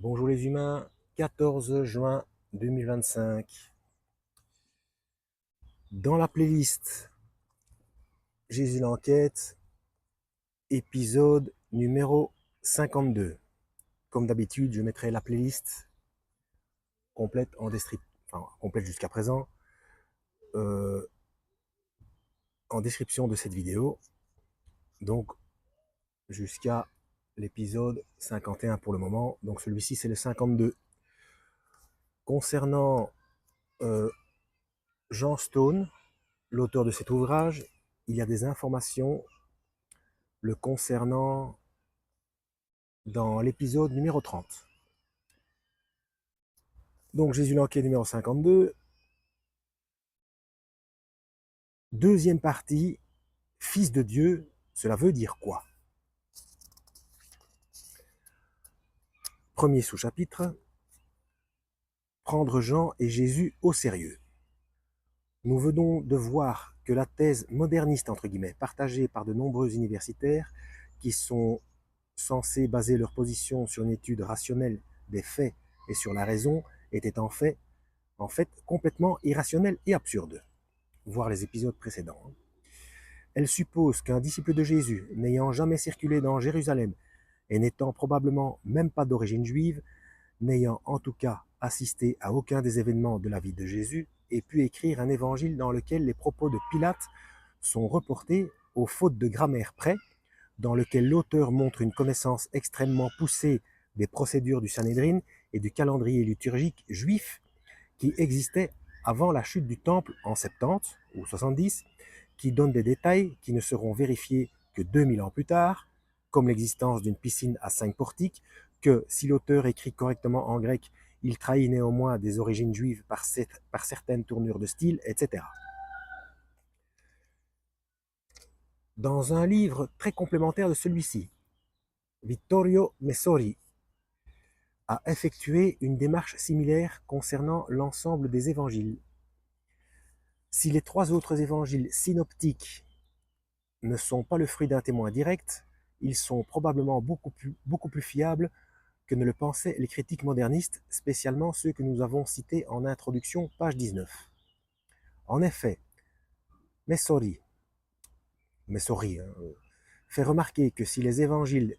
Bonjour les humains, 14 juin 2025. Dans la playlist Jésus l'enquête, épisode numéro 52. Comme d'habitude, je mettrai la playlist complète complète jusqu'à présent, euh, en description de cette vidéo. Donc jusqu'à l'épisode 51 pour le moment. Donc celui-ci c'est le 52. Concernant Jean Stone, l'auteur de cet ouvrage, il y a des informations le concernant dans l'épisode numéro 30. Donc Jésus l'enquête numéro 52. Deuxième partie, Fils de Dieu, cela veut dire quoi? Premier sous-chapitre, prendre Jean et Jésus au sérieux. Nous venons de voir que la thèse moderniste, entre guillemets, partagée par de nombreux universitaires qui sont censés baser leur position sur une étude rationnelle des faits et sur la raison, était en fait complètement irrationnelle et absurde. Voir les épisodes précédents. Elle suppose qu'un disciple de Jésus, n'ayant jamais circulé dans Jérusalem et n'étant probablement même pas d'origine juive, n'ayant en tout cas assisté à aucun des événements de la vie de Jésus, ait pu écrire un évangile dans lequel les propos de Pilate sont reportés aux fautes de grammaire près, dans lequel l'auteur montre une connaissance extrêmement poussée des procédures du Sanhédrin et du calendrier liturgique juif qui existait avant la chute du temple en 70 ou 70, qui donne des détails qui ne seront vérifiés que 2000 ans plus tard, comme l'existence d'une piscine à 5 portiques, que si l'auteur écrit correctement en grec, il trahit néanmoins des origines juives par certaines tournures de style, etc. Dans un livre très complémentaire de celui-ci, Vittorio Messori a effectué une démarche similaire concernant l'ensemble des évangiles. Si les trois autres évangiles synoptiques ne sont pas le fruit d'un témoin direct, ils sont probablement beaucoup plus fiables que ne le pensaient les critiques modernistes, spécialement ceux que nous avons cités en introduction, page 19. En effet, Messori, fait remarquer que si les évangiles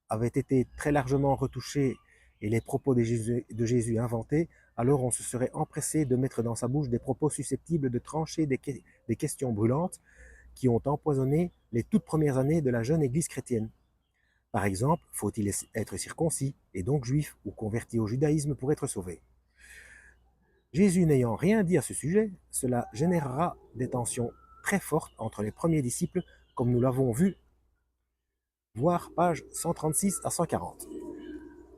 avaient été très largement retouchés et les propos de Jésus inventés, alors on se serait empressé de mettre dans sa bouche des propos susceptibles de trancher des questions brûlantes qui ont empoisonné les toutes premières années de la jeune Église chrétienne. Par exemple, faut-il être circoncis et donc juif ou converti au judaïsme pour être sauvé? Jésus n'ayant rien dit à ce sujet, cela générera des tensions très fortes entre les premiers disciples, comme nous l'avons vu, voir page 136 à 140.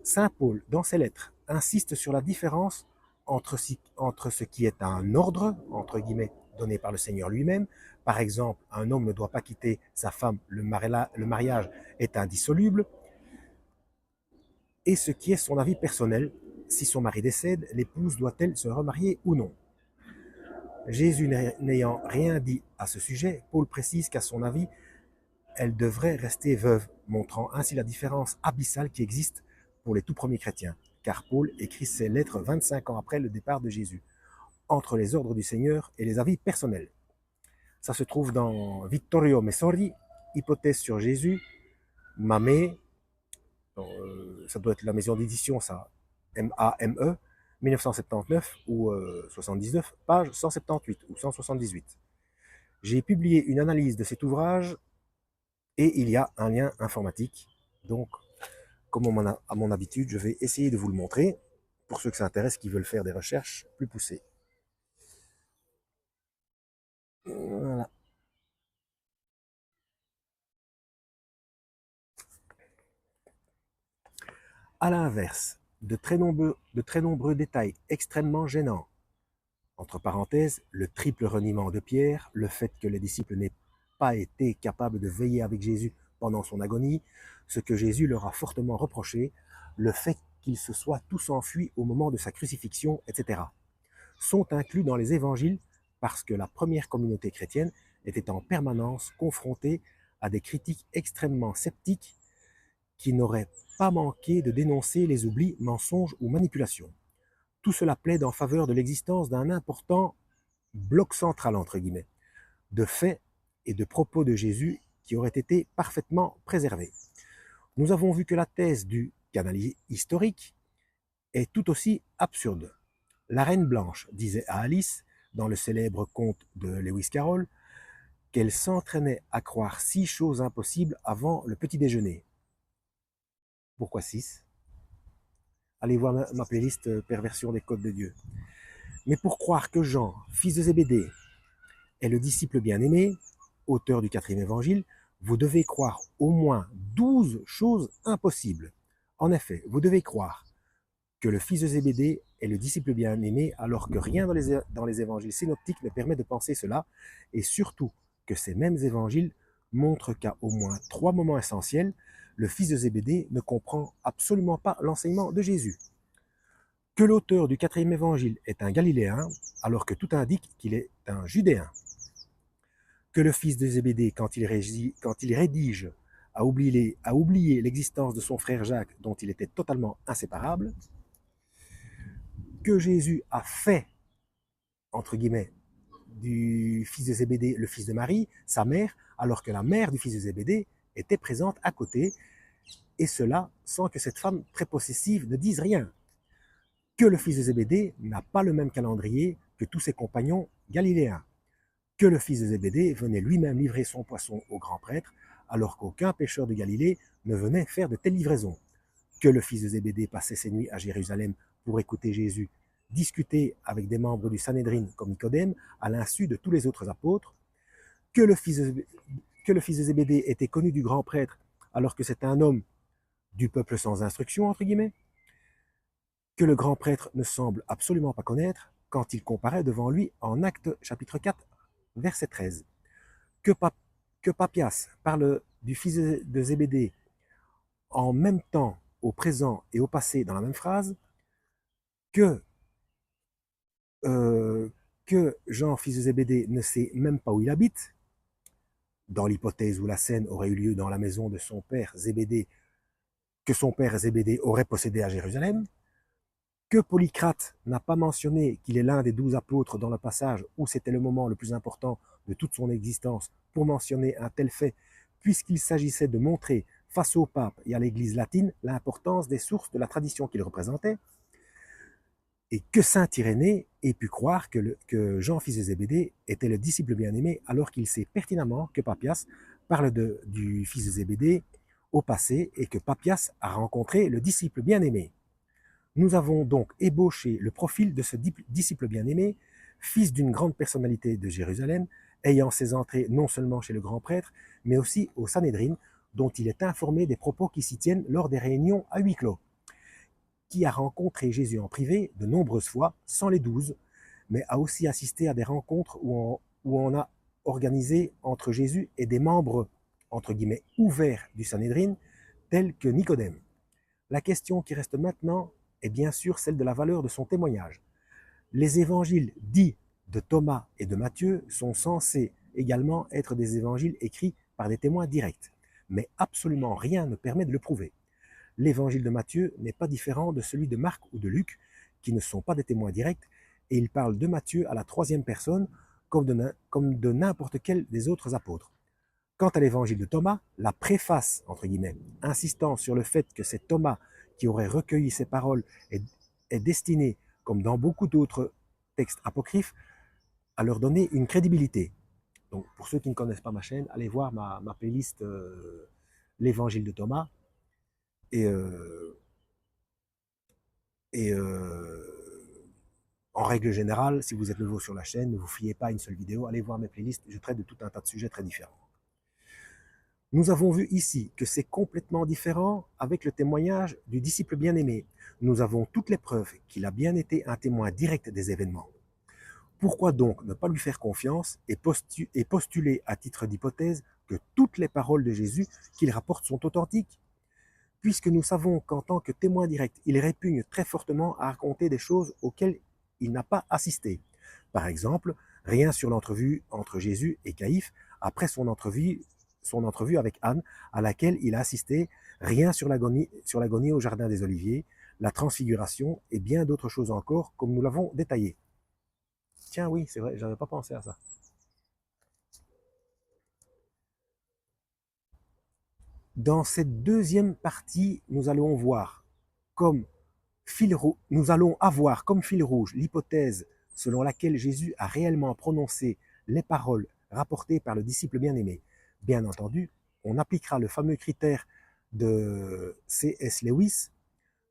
Saint Paul, dans ses lettres, insiste sur la différence entre ce qui est un ordre, entre guillemets, donné par le Seigneur lui-même. Par exemple, un homme ne doit pas quitter sa femme, le mariage est indissoluble, et ce qui est son avis personnel. Si son mari décède, l'épouse doit-elle se remarier ou non? Jésus n'ayant rien dit à ce sujet, Paul précise qu'à son avis, elle devrait rester veuve, montrant ainsi la différence abyssale qui existe pour les tout premiers chrétiens, car Paul écrit ses lettres 25 ans après le départ de Jésus, entre les ordres du Seigneur et les avis personnels. Ça se trouve dans Vittorio Messori, Hypothèse sur Jésus, Mamé, ça doit être la maison d'édition, ça, M-A-M-E, 1979 ou 79, page 178 ou 178. J'ai publié une analyse de cet ouvrage et il y a un lien informatique. Donc, comme à mon habitude, je vais essayer de vous le montrer pour ceux que ça intéresse, qui veulent faire des recherches plus poussées. Voilà. À l'inverse, de très nombreux détails extrêmement gênants, entre parenthèses, le triple reniement de Pierre, le fait que les disciples n'aient pas été capables de veiller avec Jésus pendant son agonie, ce que Jésus leur a fortement reproché, le fait qu'ils se soient tous enfuis au moment de sa crucifixion, etc., sont inclus dans les évangiles parce que la première communauté chrétienne était en permanence confrontée à des critiques extrêmement sceptiques qui n'aurait pas manqué de dénoncer les oublis, mensonges ou manipulations. Tout cela plaide en faveur de l'existence d'un important bloc central, entre guillemets, de faits et de propos de Jésus qui auraient été parfaitement préservés. Nous avons vu que la thèse du canal historique est tout aussi absurde. La Reine Blanche disait à Alice, dans le célèbre conte de Lewis Carroll, qu'elle s'entraînait à croire 6 choses impossibles avant le petit déjeuner. Pourquoi 6? Allez voir ma playlist Perversion des codes de Dieu. Mais pour croire que Jean, fils de Zébédée, est le disciple bien-aimé, auteur du 4e évangile, vous devez croire au moins 12 choses impossibles. En effet, vous devez croire que le fils de Zébédée est le disciple bien-aimé, alors que rien dans les évangiles synoptiques ne permet de penser cela, et surtout que ces mêmes évangiles montrent qu'à au moins 3 moments essentiels, le fils de Zébédée ne comprend absolument pas l'enseignement de Jésus. Que l'auteur du 4e évangile est un Galiléen, alors que tout indique qu'il est un Judéen. Que le fils de Zébédée, quand il rédige, a oublié l'existence de son frère Jacques, dont il était totalement inséparable. Que Jésus a fait, entre guillemets, du fils de Zébédée le fils de Marie, sa mère, alors que la mère du fils de Zébédée était présente à côté, et cela sans que cette femme très possessive ne dise rien. Que le fils de Zébédée n'a pas le même calendrier que tous ses compagnons galiléens. Que le fils de Zébédée venait lui-même livrer son poisson au grand prêtre, alors qu'aucun pêcheur de Galilée ne venait faire de telles livraisons. Que le fils de Zébédée passait ses nuits à Jérusalem pour écouter Jésus discuter avec des membres du Sanhédrin comme Nicodème, à l'insu de tous les autres apôtres. Que le fils de Zébédée était connu du grand prêtre, alors que c'est un homme du peuple sans instruction, entre guillemets. Que le grand prêtre ne semble absolument pas connaître quand il comparaît devant lui en Actes chapitre 4, verset 13. Que Papias parle du fils de Zébédée en même temps au présent et au passé dans la même phrase. Que Jean, fils de Zébédée, ne sait même pas où il habite, dans l'hypothèse où la scène aurait eu lieu dans la maison de son père Zébédée, que son père Zébédée aurait possédé à Jérusalem. Que Polycrate n'a pas mentionné qu'il est l'un des 12 apôtres dans le passage où c'était le moment le plus important de toute son existence pour mentionner un tel fait, puisqu'il s'agissait de montrer face au pape et à l'Église latine l'importance des sources de la tradition qu'il représentait. Et que saint Irénée ait pu croire que Jean, fils de Zébédée, était le disciple bien-aimé, alors qu'il sait pertinemment que Papias parle du fils de Zébédée au passé et que Papias a rencontré le disciple bien-aimé. Nous avons donc ébauché le profil de ce disciple bien-aimé, fils d'une grande personnalité de Jérusalem, ayant ses entrées non seulement chez le grand prêtre, mais aussi au Sanhédrin, dont il est informé des propos qui s'y tiennent lors des réunions à huis clos, qui a rencontré Jésus en privé de nombreuses fois, sans les 12, mais a aussi assisté à des rencontres où on a organisé entre Jésus et des membres, entre guillemets, ouverts du Sanhédrin, tels que Nicodème. La question qui reste maintenant est bien sûr celle de la valeur de son témoignage. Les évangiles dits de Thomas et de Matthieu sont censés également être des évangiles écrits par des témoins directs, mais absolument rien ne permet de le prouver. L'évangile de Matthieu n'est pas différent de celui de Marc ou de Luc, qui ne sont pas des témoins directs, et il parle de Matthieu à la 3e personne, comme de n'importe quel des autres apôtres. Quant à l'évangile de Thomas, la préface, entre guillemets, insistant sur le fait que c'est Thomas qui aurait recueilli ces paroles est destinée, comme dans beaucoup d'autres textes apocryphes, à leur donner une crédibilité. Donc, pour ceux qui ne connaissent pas ma chaîne, allez voir ma playlist l'évangile de Thomas. Et en règle générale, si vous êtes nouveau sur la chaîne, ne vous fiez pas à une seule vidéo, allez voir mes playlists, je traite de tout un tas de sujets très différents. Nous avons vu ici que c'est complètement différent avec le témoignage du disciple bien-aimé. Nous avons toutes les preuves qu'il a bien été un témoin direct des événements. Pourquoi donc ne pas lui faire confiance et postuler à titre d'hypothèse que toutes les paroles de Jésus qu'il rapporte sont authentiques? Puisque nous savons qu'en tant que témoin direct, il répugne très fortement à raconter des choses auxquelles il n'a pas assisté. Par exemple, rien sur l'entrevue entre Jésus et Caïphe après son entrevue avec Anne, à laquelle il a assisté, Rien sur l'agonie au Jardin des Oliviers, la transfiguration et bien d'autres choses encore, comme nous l'avons détaillé. Tiens, oui, c'est vrai, j'avais pas pensé à ça. Dans cette deuxième partie, nous allons avoir comme fil rouge l'hypothèse selon laquelle Jésus a réellement prononcé les paroles rapportées par le disciple bien-aimé. Bien entendu, on appliquera le fameux critère de C.S. Lewis,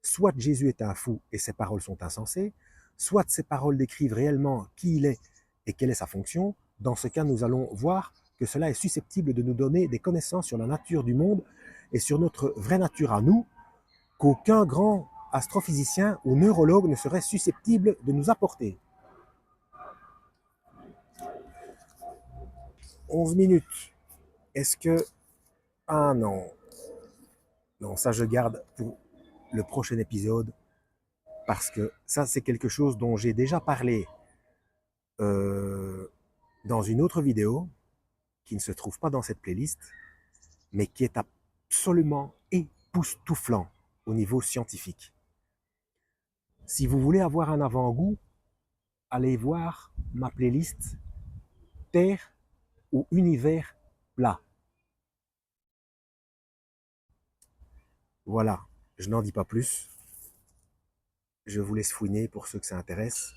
soit Jésus est un fou et ses paroles sont insensées, soit ses paroles décrivent réellement qui il est et quelle est sa fonction. Dans ce cas, nous allons voir que cela est susceptible de nous donner des connaissances sur la nature du monde et sur notre vraie nature à nous, qu'aucun grand astrophysicien ou neurologue ne serait susceptible de nous apporter. 11 minutes. Est-ce que... Ah non. Non, ça je garde pour le prochain épisode, parce que ça c'est quelque chose dont j'ai déjà parlé dans une autre vidéo, qui ne se trouve pas dans cette playlist, mais qui est absolument époustouflant au niveau scientifique. Si vous voulez avoir un avant-goût, allez voir ma playlist Terre ou univers plat. Voilà, je n'en dis pas plus. Je vous laisse fouiner pour ceux que ça intéresse.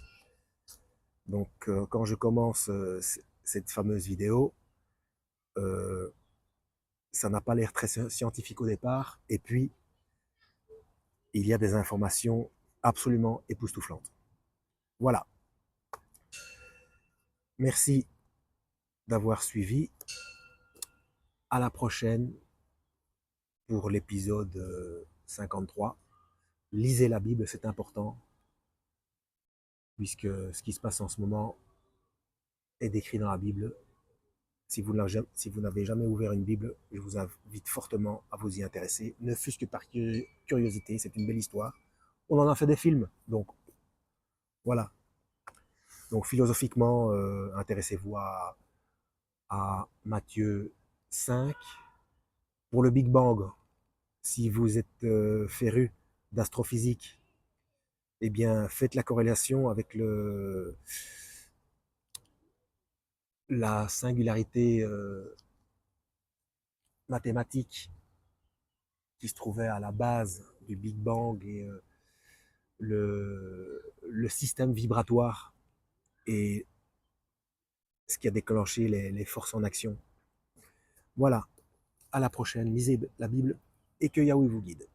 Donc, quand je commence cette fameuse vidéo, ça n'a pas l'air très scientifique au départ, et puis il y a des informations absolument époustouflantes. Voilà. Merci d'avoir suivi. À la prochaine pour l'épisode 53. Lisez la Bible, c'est important, puisque ce qui se passe en ce moment est décrit dans la Bible. Si vous n'avez jamais ouvert une Bible, je vous invite fortement à vous y intéresser, ne fût-ce que par curiosité, c'est une belle histoire. On en a fait des films, donc voilà. Donc philosophiquement, intéressez-vous à Matthieu 5. Pour le Big Bang, si vous êtes féru d'astrophysique, eh bien faites la corrélation avec la singularité mathématique qui se trouvait à la base du Big Bang et le système vibratoire et ce qui a déclenché les forces en action. Voilà, à la prochaine, lisez la Bible et que Yahweh vous guide.